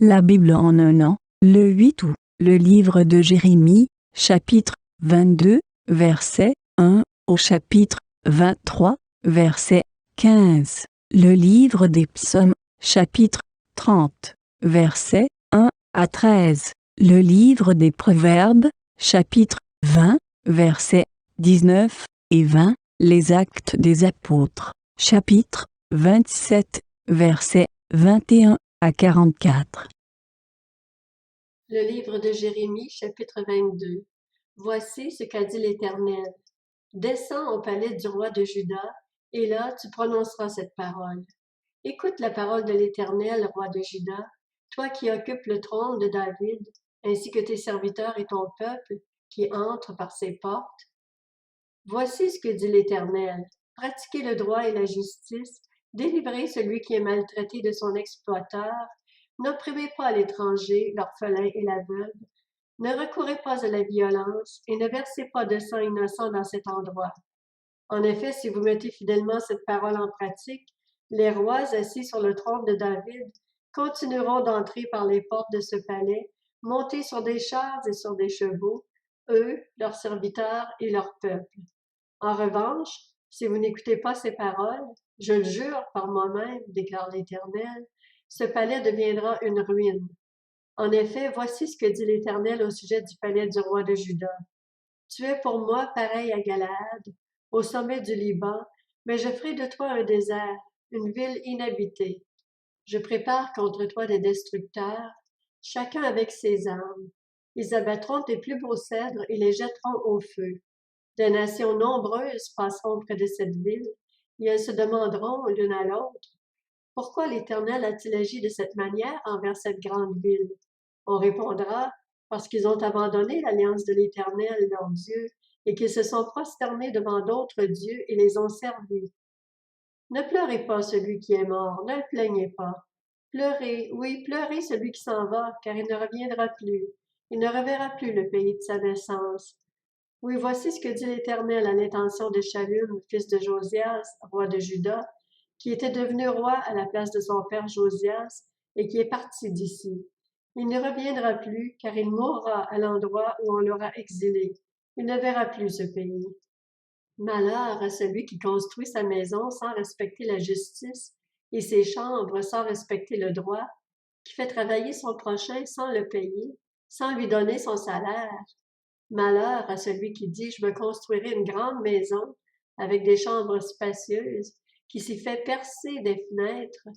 La Bible en un an, le 8 août. Le livre de Jérémie, chapitre 22, verset 1 au chapitre 23, verset 15. Le livre des psaumes, chapitre 30, verset 1 à 13. Le livre des proverbes, chapitre 20, verset 19 et 20. Les actes des apôtres, chapitre 27, verset 21 à 44. Le livre de Jérémie, chapitre 22. Voici ce qu'a dit l'Éternel. Descends au palais du roi de Juda, et là tu prononceras cette parole. Écoute la parole de l'Éternel, roi de Juda, toi qui occupes le trône de David, ainsi que tes serviteurs et ton peuple qui entrent par ses portes. Voici ce que dit l'Éternel. Pratiquez le droit et la justice, délivrez celui qui est maltraité de son exploiteur, n'opprimez pas l'étranger, l'orphelin et l'aveugle, ne recourez pas à la violence et ne versez pas de sang innocent dans cet endroit. En effet, si vous mettez fidèlement cette parole en pratique, les rois assis sur le trône de David continueront d'entrer par les portes de ce palais, monter sur des chars et sur des chevaux, eux, leurs serviteurs et leur peuple. En revanche, si vous n'écoutez pas ces paroles, je le jure par moi-même, déclare l'Éternel, ce palais deviendra une ruine. En effet, voici ce que dit l'Éternel au sujet du palais du roi de Juda. Tu es pour moi pareil à Galaad, au sommet du Liban, mais je ferai de toi un désert, une ville inhabitée. Je prépare contre toi des destructeurs, chacun avec ses armes. Ils abattront tes plus beaux cèdres et les jetteront au feu. Des nations nombreuses passeront près de cette ville, et elles se demanderont l'une à l'autre, pourquoi l'Éternel a-t-il agi de cette manière envers cette grande ville? On répondra, parce qu'ils ont abandonné l'alliance de l'Éternel, leur Dieu, et qu'ils se sont prosternés devant d'autres dieux et les ont servis. Ne pleurez pas celui qui est mort, ne le plaignez pas. Pleurez, oui, pleurez celui qui s'en va, car il ne reviendra plus. Il ne reverra plus le pays de sa naissance. Oui, voici ce que dit l'Éternel à l'intention de Shallum, fils de Josias, roi de Juda, qui était devenu roi à la place de son père Josias et qui est parti d'ici. Il ne reviendra plus, car il mourra à l'endroit où on l'aura exilé. Il ne verra plus ce pays. Malheur à celui qui construit sa maison sans respecter la justice et ses chambres sans respecter le droit, qui fait travailler son prochain sans le payer, sans lui donner son salaire. Malheur à celui qui dit, je me construirai une grande maison avec des chambres spacieuses, qui s'y fait percer des fenêtres,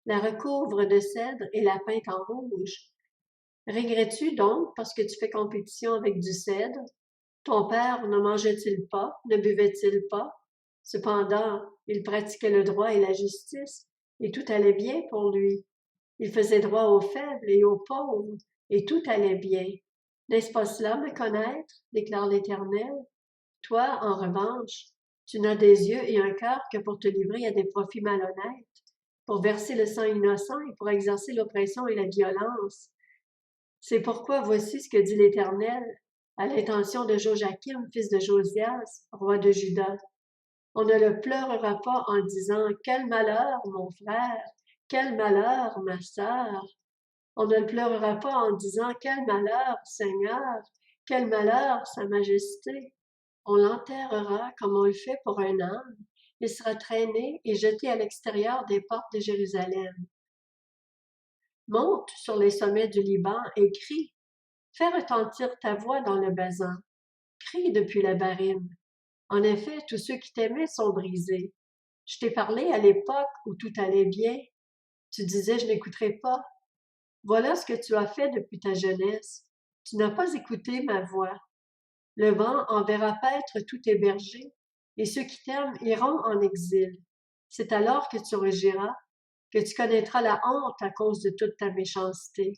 la recouvre de cèdre et la peinte en rouge. Regrettes-tu donc parce que tu fais compétition avec du cèdre? Ton père ne mangeait-il pas, ne buvait-il pas? Cependant, il pratiquait le droit et la justice, et tout allait bien pour lui. Il faisait droit aux faibles et aux pauvres, et tout allait bien. N'est-ce pas cela, me connaître? Déclare l'Éternel. Toi, en revanche, tu n'as des yeux et un cœur que pour te livrer à des profits malhonnêtes, pour verser le sang innocent et pour exercer l'oppression et la violence. C'est pourquoi voici ce que dit l'Éternel à l'intention de Joachim, fils de Josias, roi de Juda. On ne le pleurera pas en disant « Quel malheur, mon frère! Quel malheur, ma sœur! » On ne le pleurera pas en disant « Quel malheur, Seigneur! Quel malheur, Sa Majesté! » On l'enterrera comme on le fait pour un âne. Il sera traîné et jeté à l'extérieur des portes de Jérusalem. Monte sur les sommets du Liban et crie. Fais retentir ta voix dans le Basan. Crie depuis la Barine. En effet, tous ceux qui t'aimaient sont brisés. Je t'ai parlé à l'époque où tout allait bien. Tu disais, je n'écouterai pas. Voilà ce que tu as fait depuis ta jeunesse. Tu n'as pas écouté ma voix. Le vent enverra paître tous tes bergers, et ceux qui t'aiment iront en exil. C'est alors que tu rugiras, que tu connaîtras la honte à cause de toute ta méchanceté.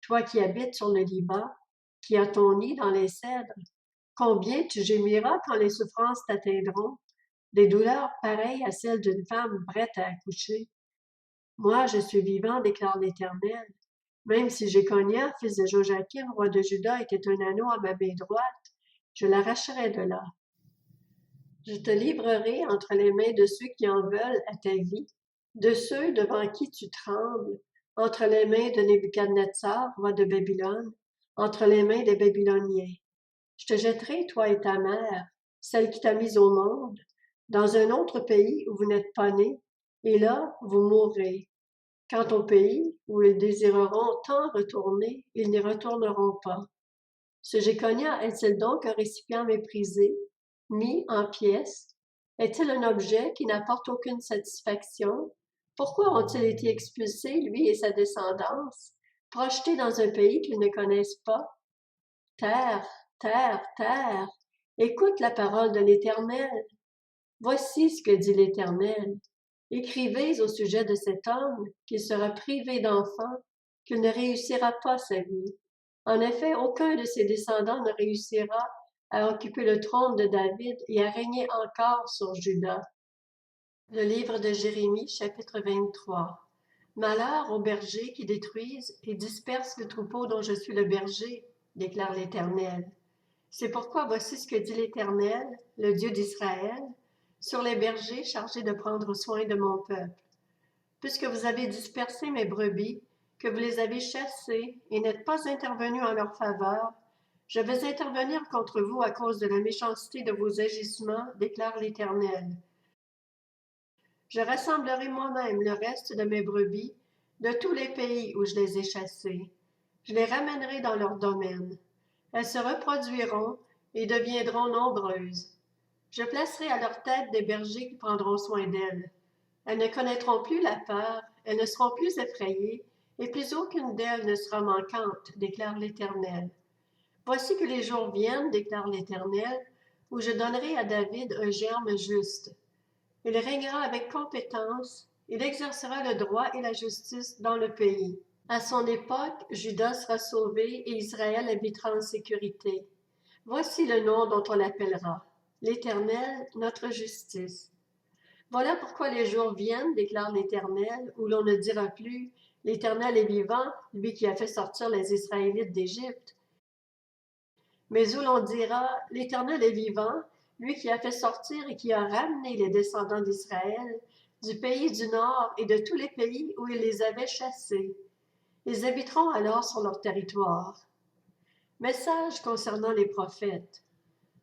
Toi qui habites sur le Liban, qui as ton nid dans les cèdres, combien tu gémiras quand les souffrances t'atteindront, des douleurs pareilles à celles d'une femme prête à accoucher. Moi, je suis vivant, déclare l'Éternel. Même si Jéconia, fils de Joachim, roi de Juda, était un anneau à ma main droite, je l'arracherai de là. Je te livrerai entre les mains de ceux qui en veulent à ta vie, de ceux devant qui tu trembles, entre les mains de Nebuchadnezzar, roi de Babylone, entre les mains des Babyloniens. Je te jetterai, toi et ta mère, celle qui t'a mise au monde, dans un autre pays où vous n'êtes pas nés, et là vous mourrez. Quant au pays où ils désireront tant retourner, ils n'y retourneront pas. Ce Jéconia est-il donc un récipient méprisé, mis en pièces? Est-il un objet qui n'apporte aucune satisfaction? Pourquoi ont-ils été expulsés, lui et sa descendance, projetés dans un pays qu'ils ne connaissent pas? Terre, terre, terre, écoute la parole de l'Éternel. Voici ce que dit l'Éternel. Écrivez au sujet de cet homme qu'il sera privé d'enfants, qu'il ne réussira pas sa vie. En effet, aucun de ses descendants ne réussira à occuper le trône de David et à régner encore sur Juda. Le livre de Jérémie, chapitre 23. Malheur aux bergers qui détruisent et dispersent le troupeau dont je suis le berger, déclare l'Éternel. C'est pourquoi voici ce que dit l'Éternel, le Dieu d'Israël, sur les bergers chargés de prendre soin de mon peuple. Puisque vous avez dispersé mes brebis, que vous les avez chassées et n'êtes pas intervenus en leur faveur, je vais intervenir contre vous à cause de la méchanceté de vos agissements, déclare l'Éternel. Je rassemblerai moi-même le reste de mes brebis de tous les pays où je les ai chassées. Je les ramènerai dans leur domaine. Elles se reproduiront et deviendront nombreuses. Je placerai à leur tête des bergers qui prendront soin d'elles. Elles ne connaîtront plus la peur, elles ne seront plus effrayées, et plus aucune d'elles ne sera manquante, déclare l'Éternel. Voici que les jours viennent, déclare l'Éternel, où je donnerai à David un germe juste. Il régnera avec compétence, il exercera le droit et la justice dans le pays. À son époque, Juda sera sauvé et Israël habitera en sécurité. Voici le nom dont on l'appellera, l'Éternel, notre justice. Voilà pourquoi les jours viennent, déclare l'Éternel, où l'on ne dira plus, l'Éternel est vivant, lui qui a fait sortir les Israélites d'Égypte, mais où l'on dira, l'Éternel est vivant, lui qui a fait sortir et qui a ramené les descendants d'Israël du pays du nord et de tous les pays où il les avait chassés. Ils habiteront alors sur leur territoire. Message concernant les prophètes.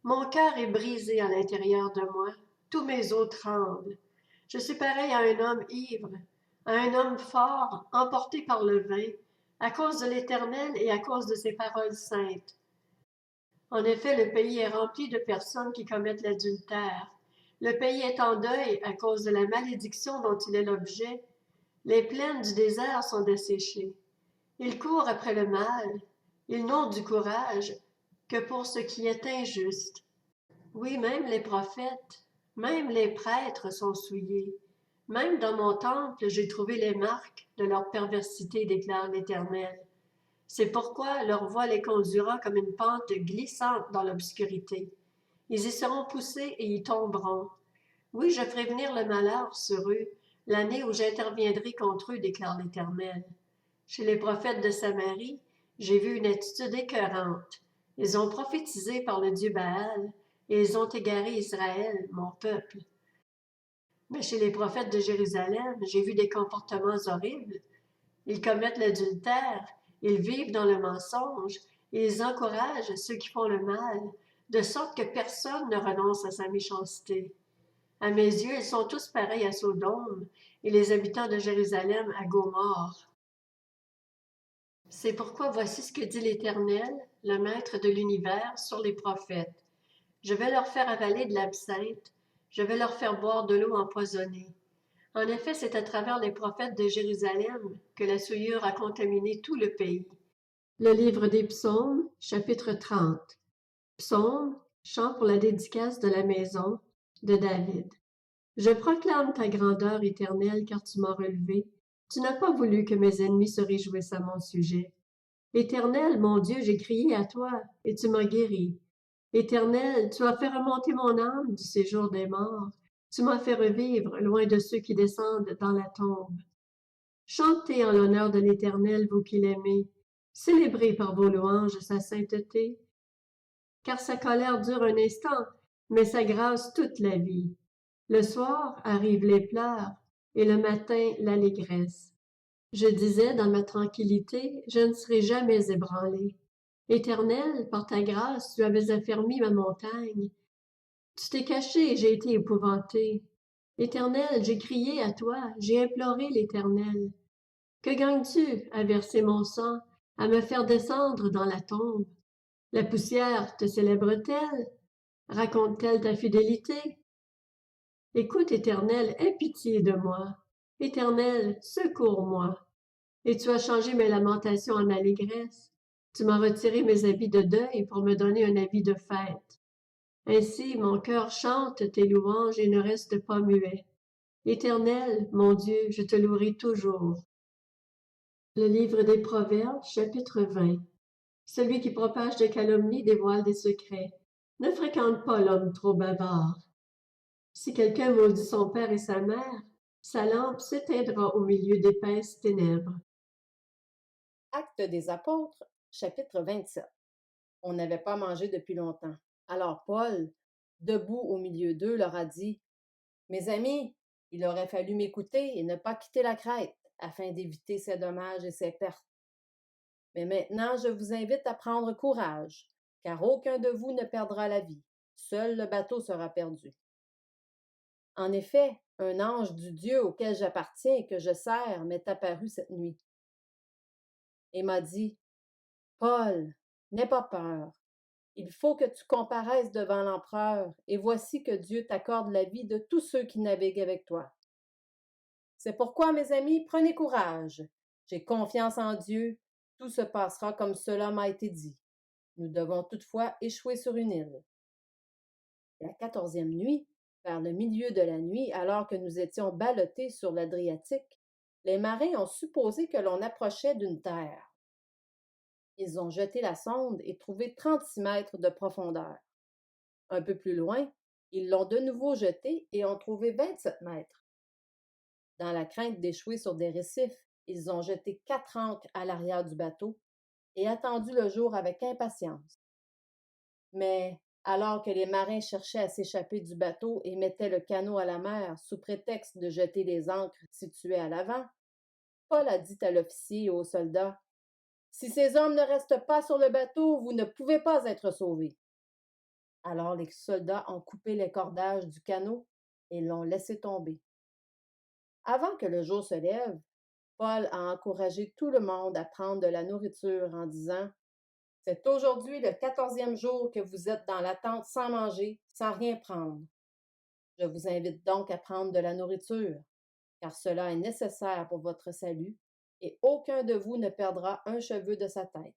Mon cœur est brisé à l'intérieur de moi, tous mes os tremblent. Je suis pareil à un homme ivre, à un homme fort, emporté par le vin, à cause de l'Éternel et à cause de ses paroles saintes. En effet, le pays est rempli de personnes qui commettent l'adultère. Le pays est en deuil à cause de la malédiction dont il est l'objet. Les plaines du désert sont desséchées. Ils courent après le mal. Ils n'ont du courage que pour ce qui est injuste. Oui, même les prophètes, même les prêtres sont souillés. Même dans mon temple, j'ai trouvé les marques de leur perversité, déclare l'Éternel. C'est pourquoi leur voie les conduira comme une pente glissante dans l'obscurité. Ils y seront poussés et y tomberont. Oui, je ferai venir le malheur sur eux, l'année où j'interviendrai contre eux, déclare l'Éternel. Chez les prophètes de Samarie, j'ai vu une attitude écœurante. Ils ont prophétisé par le Dieu Baal, et ils ont égaré Israël, mon peuple. Mais chez les prophètes de Jérusalem, j'ai vu des comportements horribles. Ils commettent l'adultère, ils vivent dans le mensonge, et ils encouragent ceux qui font le mal, de sorte que personne ne renonce à sa méchanceté. À mes yeux, ils sont tous pareils à Sodome, et les habitants de Jérusalem à Gomorrhe. C'est pourquoi voici ce que dit l'Éternel, le Maître de l'univers, sur les prophètes. Je vais leur faire avaler de l'absinthe, je vais leur faire boire de l'eau empoisonnée. En effet, c'est à travers les prophètes de Jérusalem que la souillure a contaminé tout le pays. Le livre des Psaumes, chapitre 30. Psaume, chant pour la dédicace de la maison de David. Je proclame ta grandeur éternelle car tu m'as relevé. Tu n'as pas voulu que mes ennemis se réjouissent à mon sujet. Éternel, mon Dieu, j'ai crié à toi et tu m'as guéri. Éternel, tu as fait remonter mon âme du séjour des morts. Tu m'as fait revivre loin de ceux qui descendent dans la tombe. Chantez en l'honneur de l'Éternel, vous qui l'aimez. Célébrez par vos louanges sa sainteté. Car sa colère dure un instant, mais sa grâce toute la vie. Le soir arrivent les pleurs, et le matin l'allégresse. Je disais dans ma tranquillité, je ne serai jamais ébranlé. Éternel, par ta grâce, tu avais affermi ma montagne. Tu t'es caché et j'ai été épouvanté. Éternel, j'ai crié à toi, j'ai imploré l'Éternel. Que gagnes-tu à verser mon sang, à me faire descendre dans la tombe? La poussière te célèbre-t-elle? Raconte-t-elle ta fidélité? Écoute, Éternel, aie pitié de moi. Éternel, secours-moi. Et tu as changé mes lamentations en allégresse. Tu m'as retiré mes habits de deuil pour me donner un habit de fête. Ainsi, mon cœur chante tes louanges et ne reste pas muet. Éternel, mon Dieu, je te louerai toujours. Le livre des Proverbes, chapitre 20. Celui qui propage des calomnies dévoile des secrets. Ne fréquente pas l'homme trop bavard. Si quelqu'un maudit son père et sa mère, sa lampe s'éteindra au milieu d'épaisses ténèbres. Actes des apôtres, chapitre 27. On n'avait pas mangé depuis longtemps. Alors Paul, debout au milieu d'eux, leur a dit, « Mes amis, il aurait fallu m'écouter et ne pas quitter la Crète, afin d'éviter ces dommages et ces pertes. Mais maintenant, je vous invite à prendre courage, car aucun de vous ne perdra la vie. Seul le bateau sera perdu. En effet, un ange du Dieu auquel j'appartiens et que je sers m'est apparu cette nuit et m'a dit, « Paul, n'aie pas peur. Il faut que tu comparaisses devant l'empereur, et voici que Dieu t'accorde la vie de tous ceux qui naviguent avec toi. C'est pourquoi, mes amis, prenez courage. J'ai confiance en Dieu. Tout se passera comme cela m'a été dit. Nous devons toutefois échouer sur une île. » La 14e nuit, vers le milieu de la nuit, alors que nous étions ballottés sur l'Adriatique, les marins ont supposé que l'on approchait d'une terre. Ils ont jeté la sonde et trouvé 36 mètres de profondeur. Un peu plus loin, ils l'ont de nouveau jetée et ont trouvé 27 mètres. Dans la crainte d'échouer sur des récifs, ils ont jeté 4 ancres à l'arrière du bateau et attendu le jour avec impatience. Mais, alors que les marins cherchaient à s'échapper du bateau et mettaient le canot à la mer sous prétexte de jeter les ancres situées à l'avant, Paul a dit à l'officier et aux soldats, « Si ces hommes ne restent pas sur le bateau, vous ne pouvez pas être sauvés. » Alors les soldats ont coupé les cordages du canot et l'ont laissé tomber. Avant que le jour se lève, Paul a encouragé tout le monde à prendre de la nourriture en disant, « C'est aujourd'hui le 14e jour que vous êtes dans la tente sans manger, sans rien prendre. Je vous invite donc à prendre de la nourriture, car cela est nécessaire pour votre salut, et aucun de vous ne perdra un cheveu de sa tête. »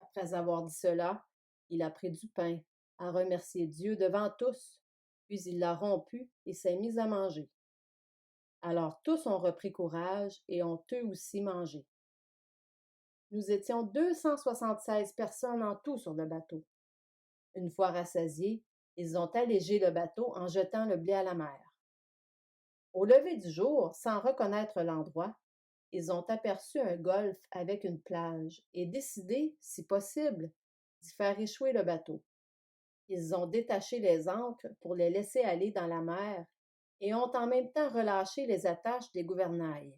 Après avoir dit cela, il a pris du pain, a remercié Dieu devant tous, puis il l'a rompu et s'est mis à manger. Alors tous ont repris courage et ont eux aussi mangé. Nous étions 276 personnes en tout sur le bateau. Une fois rassasiés, ils ont allégé le bateau en jetant le blé à la mer. Au lever du jour, sans reconnaître l'endroit, ils ont aperçu un golfe avec une plage et décidé, si possible, d'y faire échouer le bateau. Ils ont détaché les ancres pour les laisser aller dans la mer et ont en même temps relâché les attaches des gouvernails.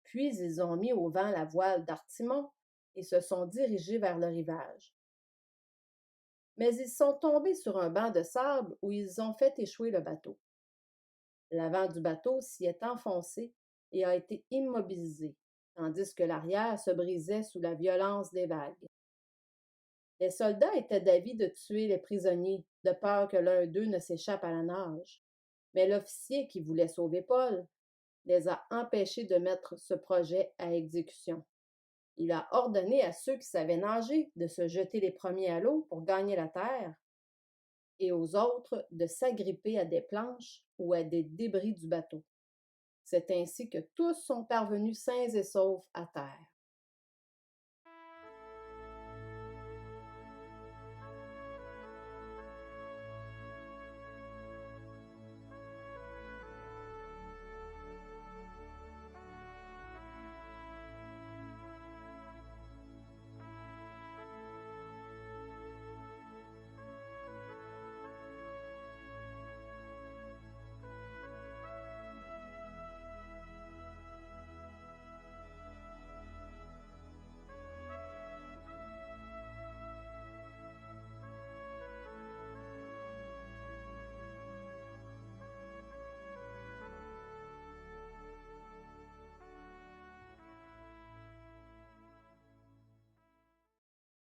Puis ils ont mis au vent la voile d'artimon et se sont dirigés vers le rivage. Mais ils sont tombés sur un banc de sable où ils ont fait échouer le bateau. L'avant du bateau s'y est enfoncé et a été immobilisé, tandis que l'arrière se brisait sous la violence des vagues. Les soldats étaient d'avis de tuer les prisonniers, de peur que l'un d'eux ne s'échappe à la nage. Mais l'officier qui voulait sauver Paul les a empêchés de mettre ce projet à exécution. Il a ordonné à ceux qui savaient nager de se jeter les premiers à l'eau pour gagner la terre et aux autres de s'agripper à des planches ou à des débris du bateau. C'est ainsi que tous sont parvenus sains et saufs à terre.